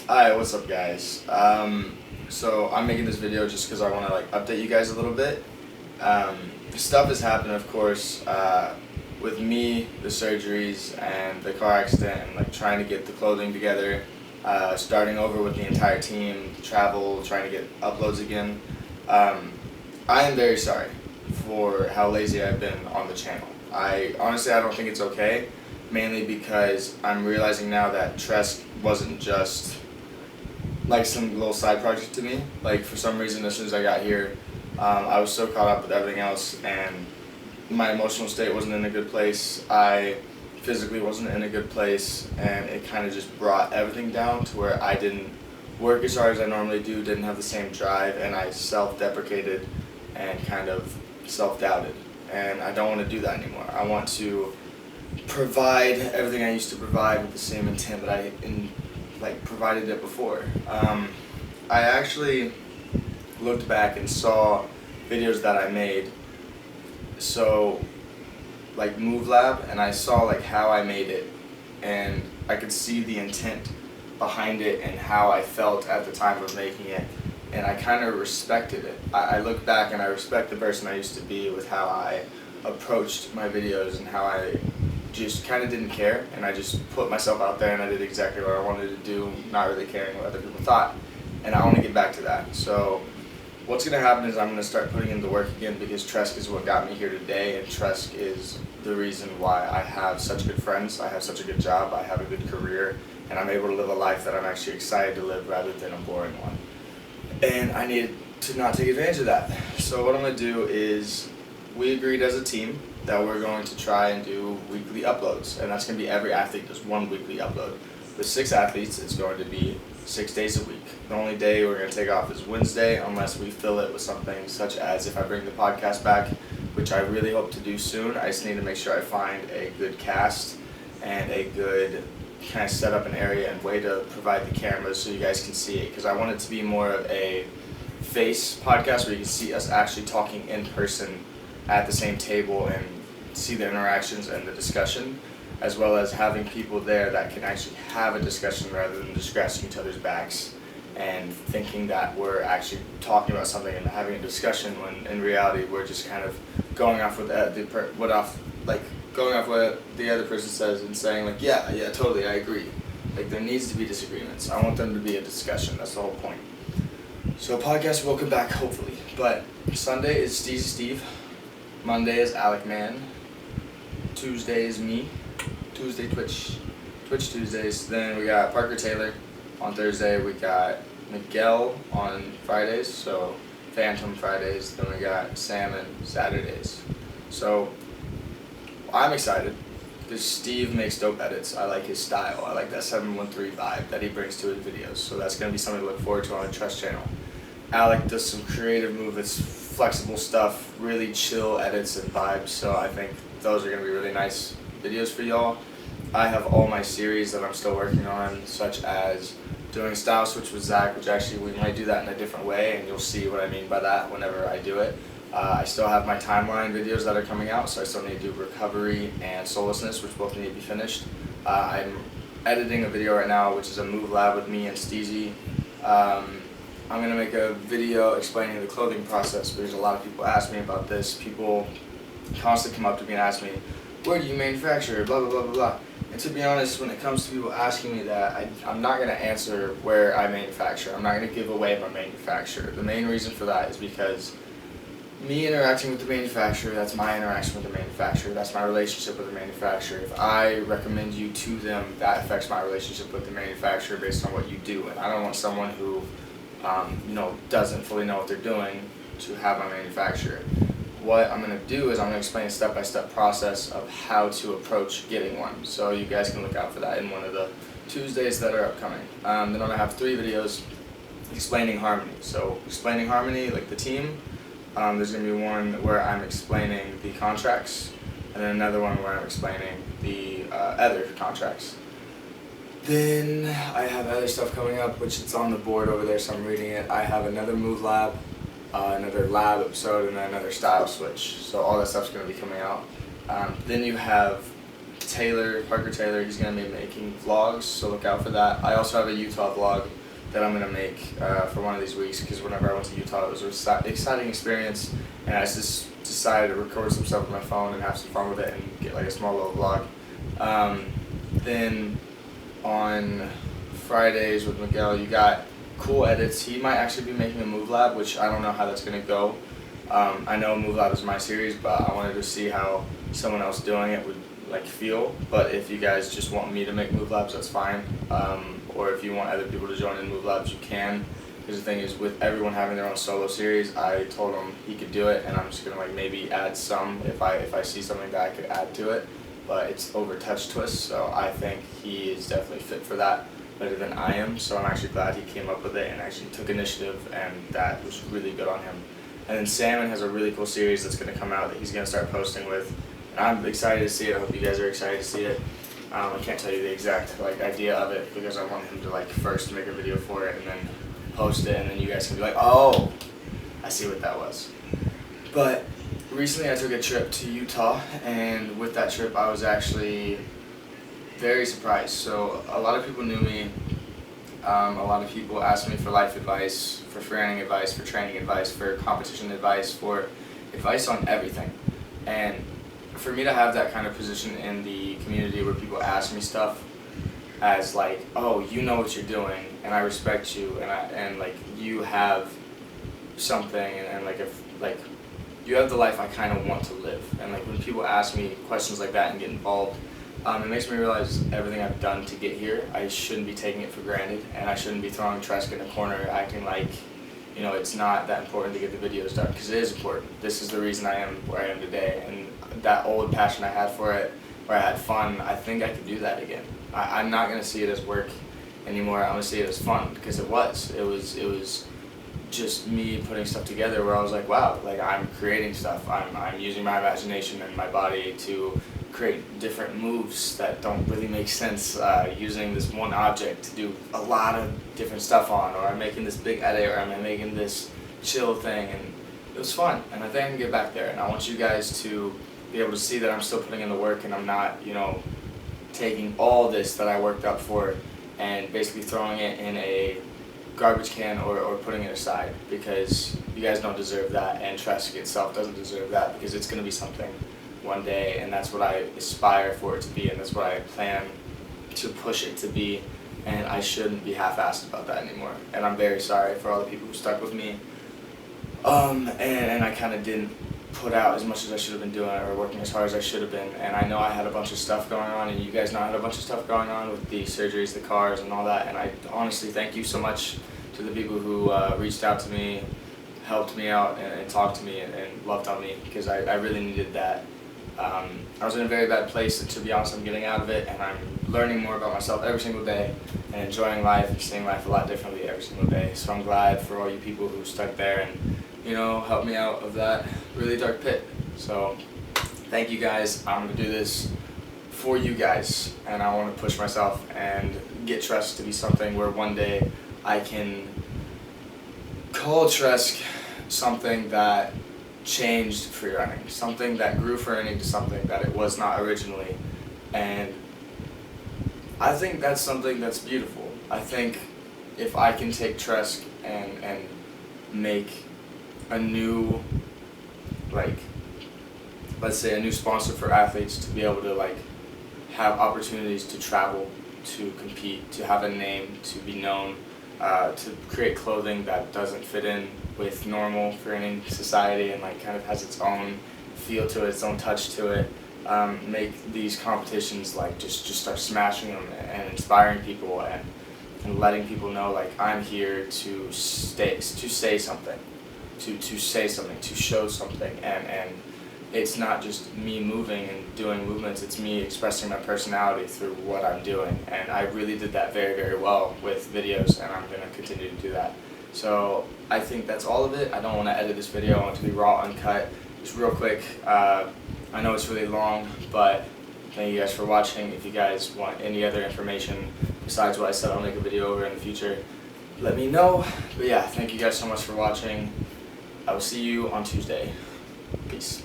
Hi, what's up guys? So I'm making this video just because I want to update you guys a little bit. Stuff has happened, of course, with me, the surgeries and the car accident, and trying to get the clothing together, starting over with the entire team, travel, trying to get uploads again. I am very sorry for how lazy I've been on the channel. I don't think it's okay, mainly because I'm realizing now that Tresk wasn't just some little side project to me. For some reason, as soon as I got here, I was so caught up with everything else, and my emotional state wasn't in a good place. I physically wasn't in a good place, and it kind of just brought everything down to where I didn't work as hard as I normally do, didn't have the same drive, and I self-deprecated and kind of self-doubted. And I don't want to do that anymore. I want to provide everything I used to provide with the same intent that I provided it before. I actually looked back and saw videos that I made, so Move Lab, and I saw how I made it, and I could see the intent behind it and how I felt at the time of making it, and I kind of respected it. I look back and I respect the person I used to be with how I approached my videos and how I just kind of didn't care, and I just put myself out there and I did exactly what I wanted to do, not really caring what other people thought. And I want to get back to that. So what's going to happen is I'm going to start putting in the work again, because Tresk is what got me here today, and Tresk is the reason why I have such good friends, I have such a good job, I have a good career, and I'm able to live a life that I'm actually excited to live rather than a boring one. And I need to not take advantage of that. So what I'm going to do is, we agreed as a team that we're going to try and do weekly uploads, and that's going to be every athlete does one weekly upload. With 6 athletes, it's going to be 6 days a week. The only day we're going to take off is Wednesday, unless we fill it with something such as if I bring the podcast back, which I really hope to do soon. I just need to make sure I find a good cast and a good kind of set up an area and way to provide the cameras so you guys can see it, because I want it to be more of a face podcast where you can see us actually talking in person at the same table and see the interactions and the discussion, as well as having people there that can actually have a discussion rather than just scratching each other's backs and thinking that we're actually talking about something and having a discussion, when in reality we're just kind of going off what the other person says and saying yeah, totally, I agree. There needs to be disagreements. I want them to be a discussion. That's the whole point. So podcast will come back hopefully. But Sunday is Steezy Steve. Monday is Alec Man. Tuesday is me. Tuesday Twitch Tuesdays. Then we got Parker Taylor on Thursday. We got Miguel on Fridays, so Phantom Fridays. Then we got Salmon Saturdays. So I'm excited because Steve makes dope edits. I like his style. I like that 713 vibe that he brings to his videos. So that's going to be something to look forward to on the Tresk channel. Alec does some creative movements, flexible stuff, really chill edits and vibes. So I think those are going to be really nice videos for y'all. I have all my series that I'm still working on, such as doing Style Switch with Zach, which actually we might do that in a different way, and you'll see what I mean by that whenever I do it. I still have my timeline videos that are coming out, so I still need to do Recovery and Soullessness, which both need to be finished. I'm editing a video right now, which is a Move Lab with me and Steezy. I'm going to make a video explaining the clothing process, because a lot of people ask me about this. People constantly come up to me and ask me, where do you manufacture, blah, blah, blah, blah, blah. And to be honest, when it comes to people asking me that, I'm not going to answer where I manufacture. I'm not going to give away my manufacturer. The main reason for that is because me interacting with the manufacturer, that's my interaction with the manufacturer, that's my relationship with the manufacturer. If I recommend you to them, that affects my relationship with the manufacturer based on what you do. And I don't want someone who doesn't fully know what they're doing to have my manufacturer. What I'm going to do is I'm going to explain a step-by-step process of how to approach getting one. So you guys can look out for that in one of the Tuesdays that are upcoming. Then I'm going to have 3 videos explaining Harmony. So explaining Harmony, the team. There's going to be one where I'm explaining the contracts, and then another one where I'm explaining the other contracts. Then I have other stuff coming up, which it's on the board over there, so I'm reading it. I have another Move Lab, another Lab episode, and then another Style Switch. So all that stuff's going to be coming out. Then you have Parker Taylor, he's going to be making vlogs, so look out for that. I also have a Utah vlog that I'm going to make for one of these weeks, because whenever I went to Utah, it was an exciting experience, and I just decided to record some stuff with my phone and have some fun with it and get like a small little vlog. Then on Fridays with Miguel, you got cool edits. He might actually be making a Move Lab, which I don't know how that's going to go. I know Move Lab is my series, but I wanted to see how someone else doing it would like feel. But if you guys just want me to make Move Labs, that's fine. Or if you want other people to join in Move Labs, you can. Because the thing is, with everyone having their own solo series, I told him he could do it, and I'm just gonna like maybe add some if I see something that I could add to it. But it's over touch twists, so I think he is definitely fit for that better than I am. So I'm actually glad he came up with it and actually took initiative, and that was really good on him. And then Salmon has a really cool series that's gonna come out that he's gonna start posting with. And I'm excited to see it. I hope you guys are excited to see it. I can't tell you the exact like idea of it, because I want him to like first make a video for it and then post it, and then you guys can be like, oh, I see what that was. But recently I took a trip to Utah, and with that trip I was actually very surprised. So a lot of people knew me. A lot of people asked me for life advice, for freerunning advice, for training advice, for competition advice, for advice on everything. And for me to have that kind of position in the community where people ask me stuff as like, oh, you know what you're doing, and I respect you, and like you have something, and like if like you have the life I kind of want to live, and like when people ask me questions like that and get involved, it makes me realize everything I've done to get here. I shouldn't be taking it for granted, and I shouldn't be throwing Tresk in a corner acting like, you know, it's not that important to get the videos done, because it is important. This is the reason I am where I am today, and that old passion I had for it, where I had fun, I think I could do that again. I'm not going to see it as work anymore. I'm going to see it as fun, because it was just me putting stuff together where I was like, wow, like I'm creating stuff. I'm using my imagination and my body to create different moves that don't really make sense, using this one object to do a lot of different stuff on, or I'm making this big edit, or I'm making this chill thing, and it was fun, and I think I can get back there, and I want you guys to be able to see that I'm still putting in the work, and I'm not, you know, taking all this that I worked up for and basically throwing it in a garbage can or putting it aside, because you guys don't deserve that, and Tresk itself doesn't deserve that, because it's going to be something one day, and that's what I aspire for it to be, and that's what I plan to push it to be, and I shouldn't be half-assed about that anymore. And I'm very sorry for all the people who stuck with me, and I kind of didn't put out as much as I should have been doing, or working as hard as I should have been. And I know I had a bunch of stuff going on, and you guys know I had a bunch of stuff going on with the surgeries, the cars, and all that, and I honestly thank you so much to the people who reached out to me, helped me out, and talked to me, and loved on me, because I really needed that. I was in a very bad place, and to be honest, I'm getting out of it, and I'm learning more about myself every single day, and enjoying life and seeing life a lot differently every single day. So I'm glad for all you people who stuck there and, you know, helped me out of that really dark pit. So thank you guys. I'm going to do this for you guys, and I want to push myself and get Tresk to be something where one day I can call Tresk something that changed freerunning, something that grew freerunning to something that it was not originally. And I think that's something that's beautiful. I think if I can take Tresk and make a new, like, let's say a new sponsor for athletes to be able to like have opportunities to travel, to compete, to have a name, to be known, to create clothing that doesn't fit in with normal freerunning society and like kind of has its own feel to it, its own touch to it. Make these competitions like just start smashing them and inspiring people and letting people know like I'm here to say something, to show something, and it's not just me moving and doing movements, it's me expressing my personality through what I'm doing, and I really did that very, very well with videos, and I'm going to continue to do that. So I think that's all of it. I don't want to edit this video, I want it to be raw, uncut, just real quick. I know it's really long, but thank you guys for watching. If you guys want any other information besides what I said I'll make a video over in the future, let me know. But yeah, thank you guys so much for watching. I will see you on Tuesday. Peace.